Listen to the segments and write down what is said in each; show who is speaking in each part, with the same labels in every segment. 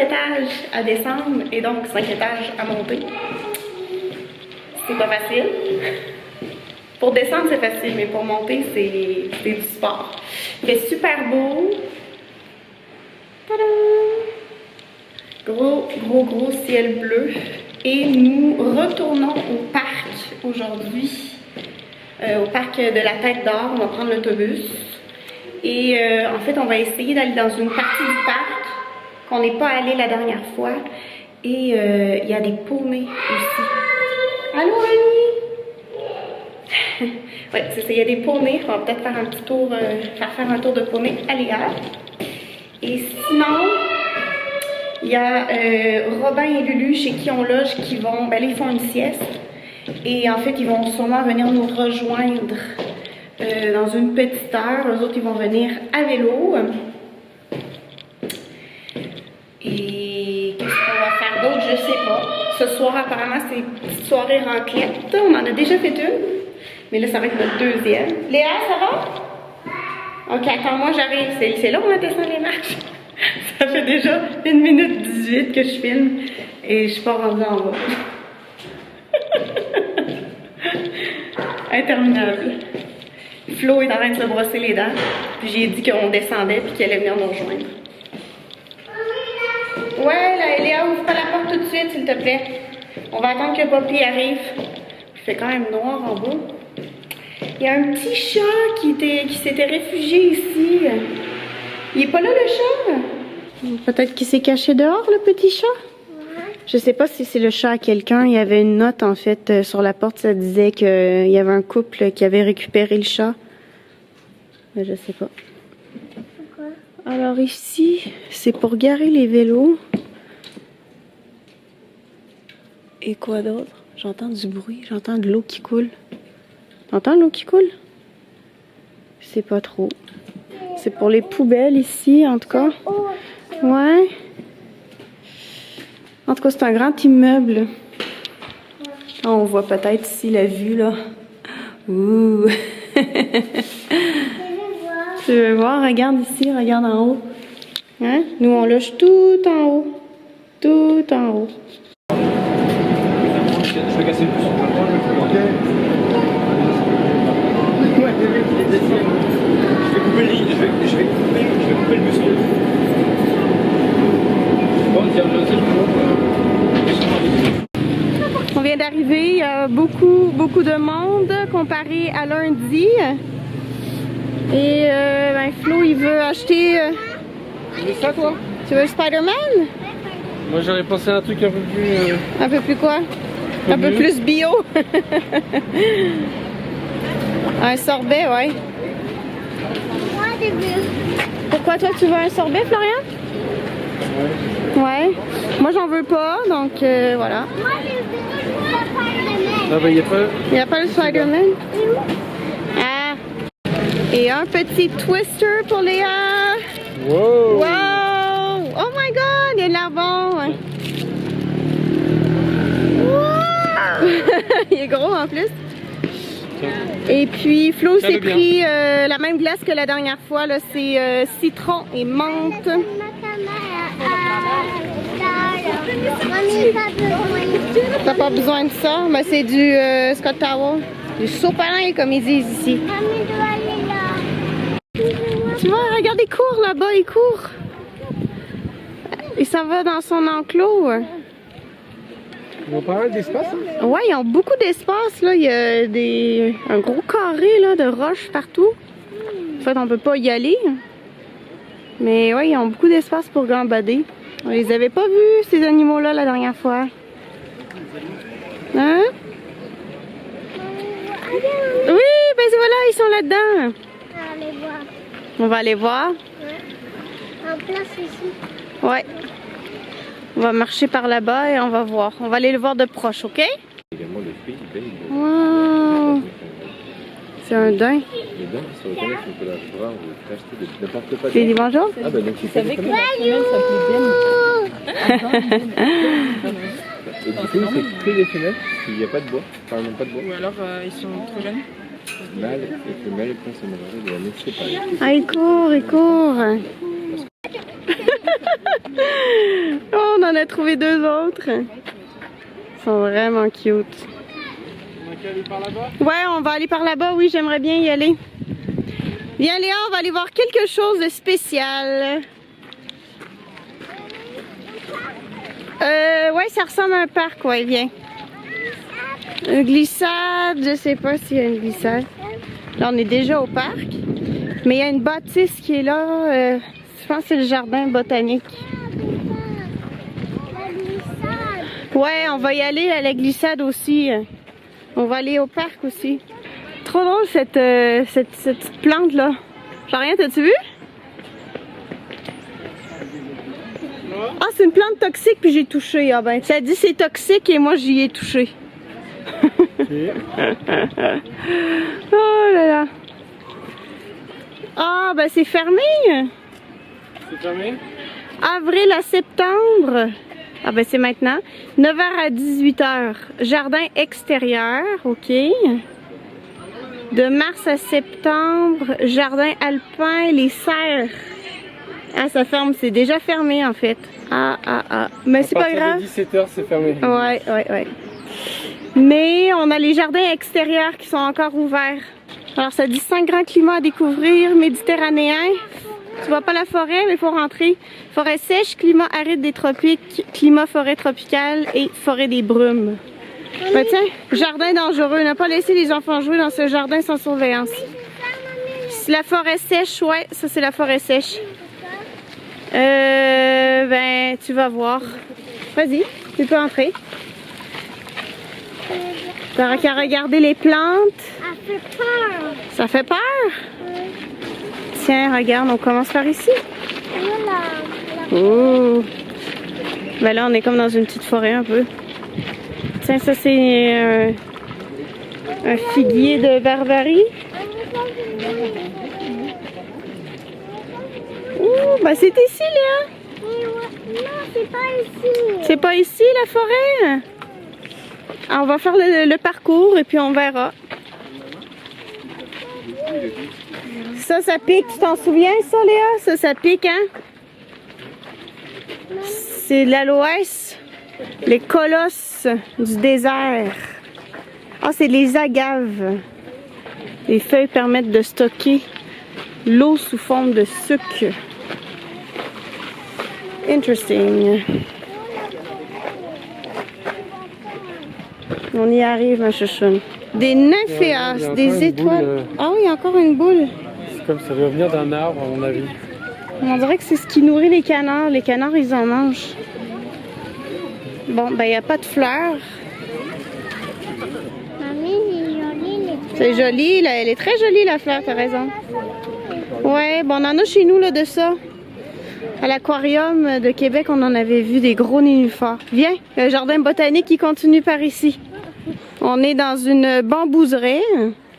Speaker 1: étages à descendre et donc 5 étages à monter. C'est pas facile. Pour descendre, c'est facile, mais pour monter, c'est du sport. Il fait super beau. Tadam! Gros ciel bleu. Et nous retournons au parc aujourd'hui. Au parc de la Tête d'Or. On va prendre l'autobus. Et en fait, on va essayer d'aller dans une partie du parc qu'on n'est pas allé la dernière fois. Et il y a des poneys aussi. Allô, Annie? Ouais, c'est ça, il y a des poneys. On va peut-être faire un petit tour, faire un tour de poney à Léa. Et sinon, il y a Robin et Lulu chez qui on loge qui vont, ben là, ils font une sieste. Et en fait, ils vont sûrement venir nous rejoindre dans une petite heure. Eux autres, ils vont venir à vélo. Et qu'est-ce qu'on va faire d'autre? Je sais pas. Ce soir, apparemment, c'est une petite soirée raclette. On en a déjà fait une. Mais là, ça va être notre deuxième. Léa, ça va? Ok, attends, moi j'arrive. C'est long, on descend les marches. Ça fait déjà 1 minute 18 que je filme. Et je suis pas rendue en bas. Interminable. Flo est en train de se brosser les dents. Puis j'ai dit qu'on descendait puis qu'elle allait venir nous rejoindre. Ouais, là, Léa, ouvre pas la porte tout de suite, s'il te plaît. On va attendre que Poppy arrive. Il fait quand même noir en bas. Il y a un petit chat qui s'était réfugié ici. Il est pas là, le chat? Peut-être qu'il s'est caché dehors, le petit chat? Ouais. Je sais pas si c'est le chat à quelqu'un. Il y avait une note, en fait, sur la porte. Ça disait qu'il y avait un couple qui avait récupéré le chat. Mais je sais pas. Pourquoi? Alors ici, c'est pour garer les vélos. Et quoi d'autre? J'entends du bruit. J'entends de l'eau qui coule. T'entends l'eau qui coule? Je sais pas trop. C'est pour les poubelles ici, en tout cas. Ouais. En tout cas, c'est un grand immeuble. Oh, on voit peut-être ici la vue, là. Ouh! Tu veux voir? Regarde ici, regarde en haut. Hein? Nous, on loge tout en haut. Tout en haut.
Speaker 2: Je vais casser le plus. Ok. Je vais couper le lit, je vais couper le buisson. Bon,
Speaker 1: on vient d'arriver, il y a beaucoup de monde comparé à lundi. Et ben Flo, il veut acheter...
Speaker 2: Tu veux ça, toi?
Speaker 1: Tu veux Spider-Man?
Speaker 2: Moi, j'aurais pensé à un truc un peu plus...
Speaker 1: Un peu plus quoi? Un peu plus bio. Un sorbet, ouais. Pourquoi toi tu veux un sorbet, Florian? Ouais. Moi j'en veux pas, donc voilà.
Speaker 2: Ah ben, il
Speaker 1: n'y a pas le Spider-Man? Ah. Et un petit twister pour Léa.
Speaker 2: Wow!
Speaker 1: Wow! Oh my god, il y a de l'air bon. Ouais. Wow! Il est gros en plus. Et puis Flo s'est pris la même glace que la dernière fois, là, c'est citron et menthe. T'as pas besoin de ça, mais c'est du Scott Tower, du sopalin comme ils disent ici. Tu vois, regarde, il court là-bas, il court. Il s'en va dans son enclos.
Speaker 2: Ils ont pas mal d'espace, hein?
Speaker 1: Ouais, ils ont beaucoup d'espace, là. Il y a un gros carré là, de roches partout. En fait, on peut pas y aller. Mais ouais, ils ont beaucoup d'espace pour gambader. On les avait pas vus, ces animaux-là, la dernière fois. Hein? Oui, ben voilà, ils sont là-dedans. On va aller voir.
Speaker 3: Ouais. En place ici.
Speaker 1: Ouais. On va marcher par là-bas et on va voir. On va aller le voir de proche, ok? Wow. C'est un daim.
Speaker 2: Les dents, sur le téléphone, on peut l'avoir, on peut acheter de n'importe quoi.
Speaker 1: Tu dis bonjour?
Speaker 2: Ah ben donc tu
Speaker 4: savais que la femelle s'appelait Ben.
Speaker 2: Et du coup, c'est que des femelles, il n'y a pas de bois, enfin non pas de bois.
Speaker 4: Ou alors ils sont trop jeunes.
Speaker 2: Mâle et femelle, quand c'est mélangé de la même séparée.
Speaker 1: Ah, il court, il court. Oh en a trouvé 2 autres. Ils sont vraiment cute.
Speaker 2: On va aller par là-bas?
Speaker 1: Ouais, on va aller par là-bas, oui, j'aimerais bien y aller. Viens Léa, on va aller voir quelque chose de spécial. Ouais, ça ressemble à un parc, ouais, viens. Une glissade, je sais pas s'il y a une glissade. Là, on est déjà au parc. Mais il y a une bâtisse qui est là. Je pense que c'est le jardin botanique. Ouais, on va y aller à la glissade aussi. On va aller au parc aussi. Trop drôle cette petite plante là. Genre rien, t'as-tu vu? Ah, c'est une plante toxique puis j'ai touché. Ah ben, ça dit c'est toxique et moi j'y ai touché. Oh là là. Ah ben c'est fermé.
Speaker 2: C'est fermé?
Speaker 1: Avril à septembre. Ah ben c'est maintenant. 9h à 18h. Jardin extérieur, ok. De mars à septembre, jardin alpin, les serres. Ah ça ferme, c'est déjà fermé en fait. Ah. Mais c'est pas grave.
Speaker 2: 17h c'est fermé.
Speaker 1: Ouais. Mais on a les jardins extérieurs qui sont encore ouverts. Alors ça dit 5 grands climats à découvrir, méditerranéen. Tu vois pas la forêt, mais il faut rentrer. Forêt sèche, climat aride des tropiques, climat forêt tropicale et forêt des brumes. Ben tiens, jardin dangereux. Ne pas laisser les enfants jouer dans ce jardin sans surveillance. La forêt sèche, ouais, ça c'est la forêt sèche. Ben tu vas voir. Vas-y, tu peux entrer. T'auras qu'à regarder les plantes.
Speaker 3: Ça fait peur.
Speaker 1: Ça fait peur? Tiens, regarde, on commence par ici.
Speaker 3: Voilà.
Speaker 1: Oh! Ben là, on est comme dans une petite forêt un peu. Tiens, ça c'est un figuier de Barbarie. Oh, ben c'est ici, Léa.
Speaker 3: Non, c'est pas ici.
Speaker 1: C'est pas ici, la forêt? Ah, on va faire le parcours et puis on verra. Ça pique, tu t'en souviens ça Léa? Ça pique, hein? C'est l'aloès, les colosses du désert. Ah, c'est les agaves. Les feuilles permettent de stocker l'eau sous forme de sucre. Interesting. On y arrive, ma chouchoune. Des nymphéas, des étoiles. Ah oui, il y a encore une boule.
Speaker 2: C'est comme ça doit venir d'un arbre, à mon avis.
Speaker 1: On dirait que c'est ce qui nourrit les canards. Les canards, ils en mangent. Bon, ben, il n'y a pas de fleurs.
Speaker 3: Mamie, c'est joli les
Speaker 1: C'est joli, là. Elle est très jolie, la fleur, t'as raison. Ouais, bon, on en a chez nous, là, de ça. À l'aquarium de Québec, on en avait vu des gros nénuphars. Viens, le jardin botanique, il continue par ici. On est dans une bambouserie.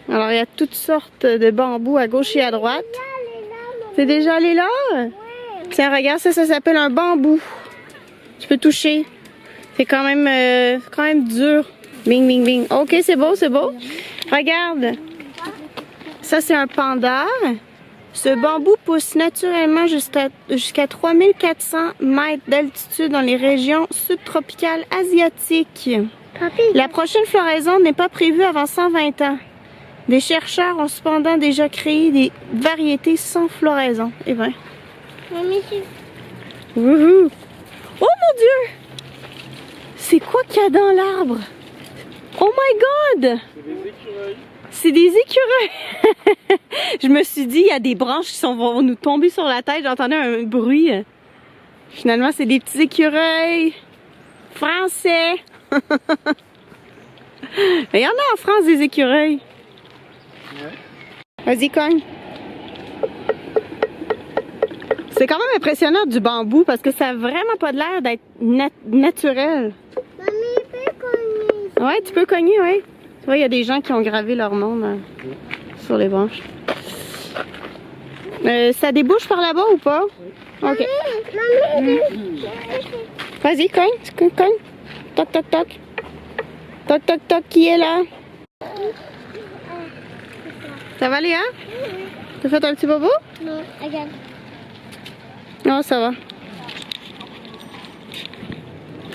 Speaker 1: Alors, il y a toutes sortes de bambous à gauche et à droite. T'es déjà allé là? Tiens, regarde, ça s'appelle un bambou. Tu peux toucher. C'est quand même dur. Bing, bing, bing. Ok, c'est beau, c'est beau. Regarde. Ça, c'est un panda. Ce bambou pousse naturellement jusqu'à 3400 mètres d'altitude dans les régions subtropicales asiatiques.
Speaker 3: Papi,
Speaker 1: La prochaine floraison n'est pas prévue avant 120 ans. Des chercheurs ont cependant déjà créé des variétés sans floraison. Eh ben.
Speaker 3: mamie, c'est...
Speaker 1: Wouhou! Oh mon Dieu! C'est quoi qu'il y a dans l'arbre? Oh my God! C'est des écureuils! Je me suis dit, il y a des branches qui vont nous tomber sur la tête. J'entendais un bruit. Finalement, c'est des petits écureuils français. Il y en a en France des écureuils. Vas-y, cogne. C'est quand même impressionnant du bambou parce que ça a vraiment pas de l'air d'être naturel.
Speaker 3: Mamie, peux cogner.
Speaker 1: Ouais, tu peux cogner, ouais. Tu vois, il y a des gens qui ont gravé leur nom sur les branches. Ça débouche par là-bas ou pas? Ok.
Speaker 3: Mamie,
Speaker 1: Vas-y, cogne. Cogne. Toc, toc, toc. Toc, toc, toc, qui est là? Ça va, Léa? T'as fait un petit bobo?
Speaker 3: non, regarde.
Speaker 1: Non, ça va.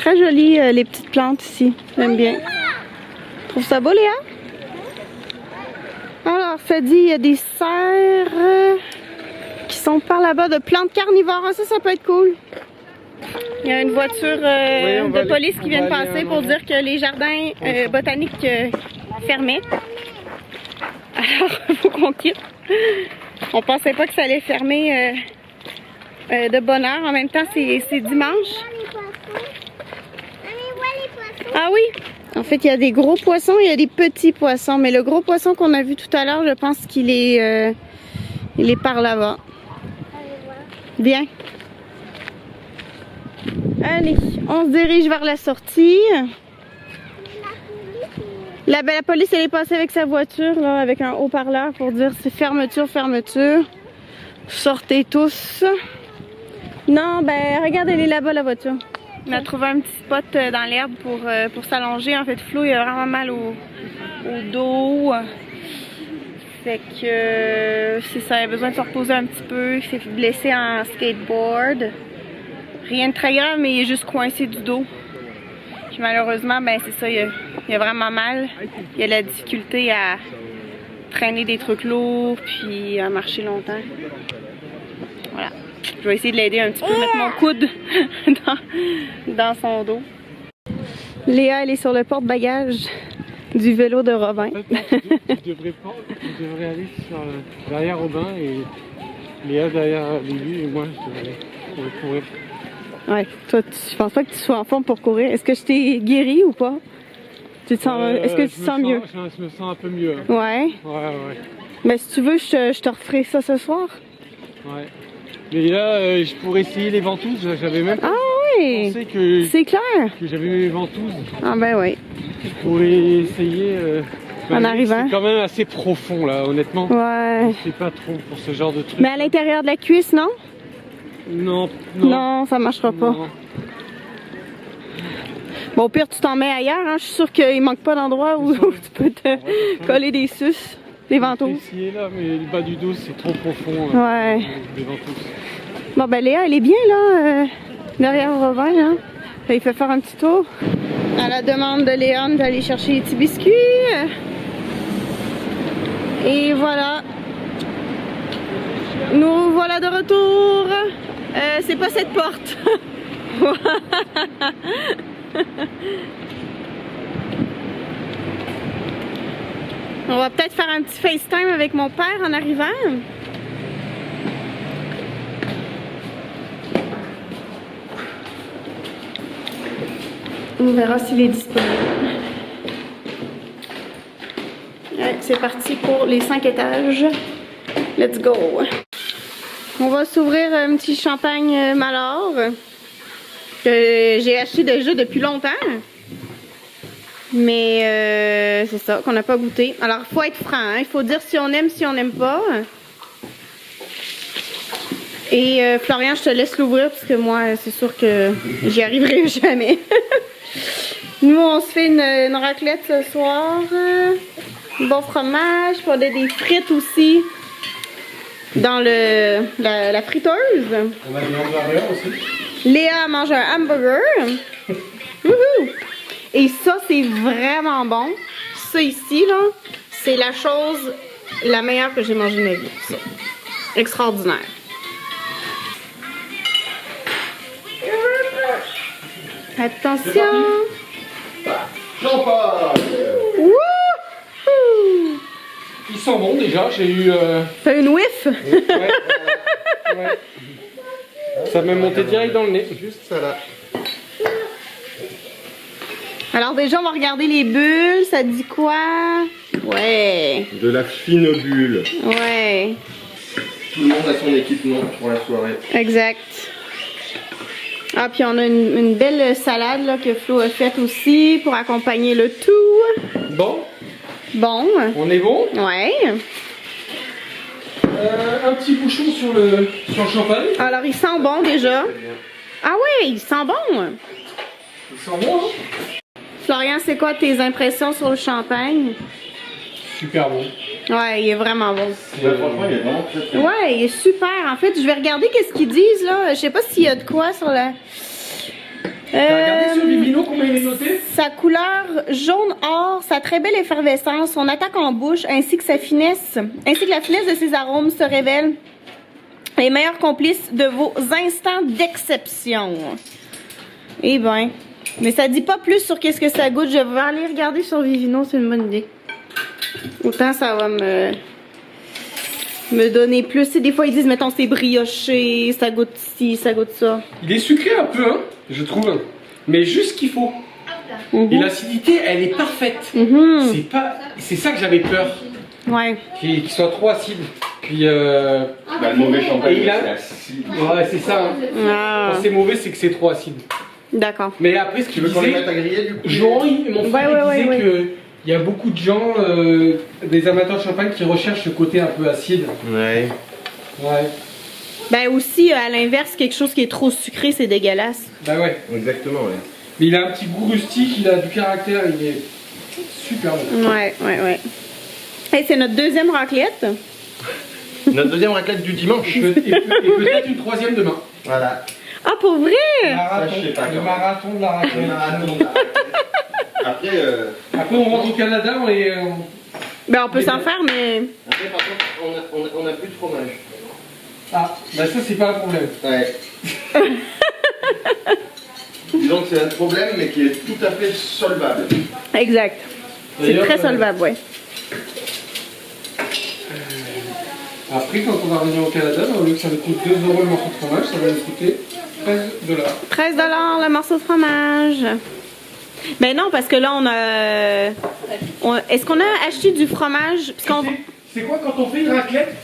Speaker 1: Très joli les petites plantes ici. J'aime bien. Trouve ça beau, Léa? Alors, ça dit il y a des serres qui sont par là-bas de plantes carnivores. Ça peut être cool. Il y a une voiture de police qui vient de passer pour dire que les jardins botaniques fermaient. Alors, il faut qu'on quitte. On pensait pas que ça allait fermer de bonne heure. En même temps, c'est dimanche. Ah oui! En fait, il y a des gros poissons et il y a des petits poissons. Mais le gros poisson qu'on a vu tout à l'heure, je pense qu'il est, il est par là-bas. Bien. Allez, on se dirige vers la sortie. La police, elle est passée avec sa voiture, là, avec un haut-parleur pour dire c'est fermeture, fermeture. Sortez tous. Non, ben, regarde, elle est là-bas, la voiture. On a trouvé un petit spot dans l'herbe pour s'allonger. En fait, Flo, il a vraiment mal au dos. Fait que c'est ça, il a besoin de se reposer un petit peu. Il s'est blessé en skateboard. Rien de très grave, mais il est juste coincé du dos. Puis malheureusement, ben c'est ça, il a vraiment mal. Il a la difficulté à traîner des trucs lourds, puis à marcher longtemps. Voilà. Je vais essayer de l'aider un petit peu, mettre mon coude dans son dos. Léa, elle est sur le porte-bagages du vélo de Robin.
Speaker 2: Tu devrais aller derrière Robin et Léa derrière Lulu et moi je devrais courir.
Speaker 1: Ouais, toi, je pense pas que tu sois en forme pour courir. Est-ce que je t'ai guéri ou pas? Tu te sens, est-ce que tu te sens mieux?
Speaker 2: Je me sens un peu mieux.
Speaker 1: Ouais?
Speaker 2: Ouais.
Speaker 1: Mais si tu veux, je te referai ça ce soir.
Speaker 2: Ouais. Mais là, je pourrais essayer les ventouses. J'avais même pensé que
Speaker 1: c'est clair.
Speaker 2: Que j'avais mes ventouses.
Speaker 1: Ah ben oui.
Speaker 2: Je pourrais essayer.
Speaker 1: En arrivant.
Speaker 2: C'est quand même assez profond là, honnêtement.
Speaker 1: Ouais.
Speaker 2: Je sais pas trop pour ce genre de truc.
Speaker 1: Mais à l'intérieur de la cuisse, non?
Speaker 2: Non.
Speaker 1: Non, ça marchera pas.
Speaker 2: Non.
Speaker 1: Bon, au pire, tu t'en mets ailleurs. Hein? Je suis sûre qu'il manque pas d'endroit où tu peux te coller des suces, des ventouses.
Speaker 2: Essayer là, mais le bas du dos, c'est trop profond.
Speaker 1: Ouais.
Speaker 2: Les ventouses.
Speaker 1: Bon, ben Léa, elle est bien là, derrière Robin. Hein? Il fait faire un petit tour. À la demande de Léon d'aller chercher les petits biscuits. Et voilà. Nous voilà de retour. C'est pas cette porte. On va peut-être faire un petit FaceTime avec mon père en arrivant. On verra s'il est disponible. Ouais, c'est parti pour les 5 étages. Let's go! On va s'ouvrir un petit champagne Malor que j'ai acheté déjà depuis longtemps. Mais c'est ça, qu'on n'a pas goûté. Alors, il faut être franc, hein? Il faut dire si on aime, si on n'aime pas. Et Florian, je te laisse l'ouvrir parce que moi, c'est sûr que j'y arriverai jamais. Nous, on se fait une raclette ce soir. Bon fromage, puis on a des frites aussi dans la friteuse.
Speaker 2: On a des hamburgers aussi.
Speaker 1: Léa mange un hamburger. Wouhou! Et ça, c'est vraiment bon. Ça ici, là, c'est la chose la meilleure que j'ai mangée de ma vie. Ça. Extraordinaire. Attention!
Speaker 2: Champagne!
Speaker 1: Wouhou!
Speaker 2: Ils sont bons déjà, j'ai eu...
Speaker 1: T'as une whiff?
Speaker 2: Ouais. Ça m'a monté direct dans le nez. Juste ça là.
Speaker 1: Alors déjà, on va regarder les bulles. Ça dit quoi? Ouais.
Speaker 5: De la fine bulle.
Speaker 1: Ouais.
Speaker 5: Tout le monde a son équipement pour la soirée.
Speaker 1: Exact. Ah, puis on a une belle salade là, que Flo a faite aussi pour accompagner le tout.
Speaker 2: Bon,
Speaker 1: Bon.
Speaker 2: on est bon.
Speaker 1: Ouais.
Speaker 2: Un petit bouchon sur le champagne.
Speaker 1: Alors, il sent bon déjà. Ah ouais, il sent bon.
Speaker 2: Il sent bon, hein?
Speaker 1: Florian, c'est quoi tes impressions sur le champagne?
Speaker 2: Super bon.
Speaker 1: Ouais, il est vraiment bon.
Speaker 5: Franchement, il est vraiment très très bon.
Speaker 1: Ouais, il est super. En fait, je vais regarder qu'est-ce qu'ils disent là. Je sais pas s'il y a de quoi sur la...
Speaker 2: T'as regardé sur vivino, combien il est noté?
Speaker 1: Sa couleur jaune-or, sa très belle effervescence, son attaque en bouche, ainsi que la finesse de ses arômes se révèlent les meilleurs complices de vos instants d'exception. Eh ben, mais ça dit pas plus sur qu'est-ce que ça goûte. Je vais aller regarder sur Vivino, c'est une bonne idée. Autant ça va me donner plus. Tu sais, des fois ils disent, mettons, c'est brioché, ça goûte ci, ça goûte ça.
Speaker 2: Il est sucré un peu, hein, je trouve. Mais juste ce qu'il faut. Et l'acidité, elle est parfaite. C'est ça que j'avais peur.
Speaker 1: Ouais.
Speaker 2: Qu'il soit trop acide. Puis
Speaker 5: Bah, le mauvais champagne,
Speaker 2: Et il a-
Speaker 5: c'est acide.
Speaker 2: ouais, c'est ça. Hein.
Speaker 1: Ah,
Speaker 2: Quand c'est mauvais, c'est que c'est trop acide.
Speaker 1: d'accord.
Speaker 2: Mais après, ce
Speaker 5: Tu
Speaker 2: qu'il
Speaker 5: veux qu'on les
Speaker 2: disait,
Speaker 5: mette à griller du coup?
Speaker 2: Mon frère
Speaker 1: Ouais,
Speaker 2: disait
Speaker 1: ouais.
Speaker 2: que il y a beaucoup de gens, des amateurs de champagne, qui recherchent ce côté un peu acide.
Speaker 5: Ouais.
Speaker 2: Ouais.
Speaker 1: Ben aussi, à l'inverse, quelque chose qui est trop sucré, c'est dégueulasse.
Speaker 2: Bah ouais.
Speaker 5: Exactement, ouais.
Speaker 2: Mais il a un petit goût rustique, il a du caractère, il est super bon.
Speaker 1: Ouais. Hey, c'est notre deuxième raclette.
Speaker 5: Notre deuxième raclette du dimanche.
Speaker 2: Et peut-être une troisième demain.
Speaker 5: Voilà.
Speaker 1: Ah, pour vrai?
Speaker 2: Marathon,
Speaker 5: je sais pas
Speaker 2: le
Speaker 5: quand.
Speaker 2: marathon de la
Speaker 5: Le
Speaker 2: raclette.
Speaker 5: marathon de la raclette. Après,
Speaker 2: Après, on rentre au Canada,
Speaker 1: Ben, on peut s'en faire, mais...
Speaker 5: après, par contre, on a plus de fromage.
Speaker 2: Ah, bah ça, c'est pas un problème.
Speaker 5: Ouais. Disons que c'est un problème, mais qui est tout à fait solvable.
Speaker 1: Exact. C'est
Speaker 2: D'ailleurs,
Speaker 1: très solvable, ouais.
Speaker 2: Après, quand on va revenir au Canada, au lieu que ça nous coûte 2 € le morceau de fromage, ça va nous coûter 13 $.
Speaker 1: 13 $ le morceau de fromage. Ben non, parce que là, est-ce qu'on a acheté du fromage? Parce qu'on...
Speaker 2: C'est quoi quand on fait une raclette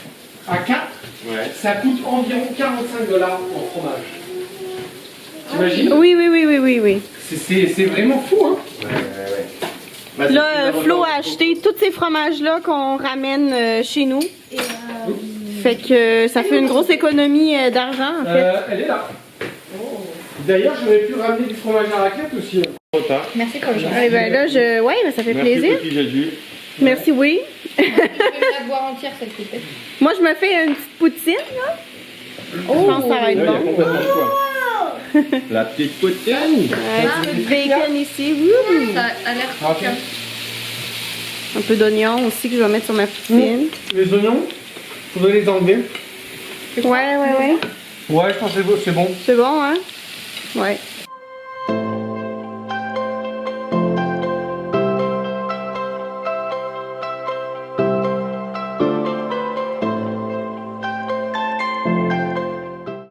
Speaker 2: à 4,
Speaker 5: Ouais.
Speaker 2: ça coûte environ 45 $ en fromage. T'imagines?
Speaker 1: Oui.
Speaker 2: C'est vraiment fou, hein?
Speaker 5: Ouais. Bah, c'est
Speaker 1: Là,
Speaker 5: plus
Speaker 1: Flo a
Speaker 5: avantage.
Speaker 1: acheté tous ces fromages-là qu'on ramène chez nous. Fait que ça fait une grosse économie d'argent, en fait.
Speaker 2: Elle est là. D'ailleurs, j'aurais pu ramener du fromage à raclette aussi.
Speaker 5: Trop tard.
Speaker 4: Merci comme genre.
Speaker 1: Eh ben là, ouais, ben, ça fait
Speaker 5: Merci,
Speaker 1: plaisir.
Speaker 5: petit Jésus.
Speaker 1: Merci, oui.
Speaker 4: Je vais la boire entière celle-ci.
Speaker 1: Moi, je me fais une petite poutine, là. Je pense que ça va
Speaker 5: Ouais,
Speaker 1: être
Speaker 5: il y a
Speaker 1: bon.
Speaker 5: complètement de quoi. La petite poutine.
Speaker 1: Un petit bacon ici. Wouhou.
Speaker 4: Ça a l'air
Speaker 2: Ah,
Speaker 4: croquant.
Speaker 1: Un peu d'oignon aussi que je vais mettre sur ma poutine.
Speaker 2: Les oignons, faudrait les enlever.
Speaker 1: Ouais.
Speaker 2: Ouais, je pense que c'est bon.
Speaker 1: C'est bon, hein? Ouais.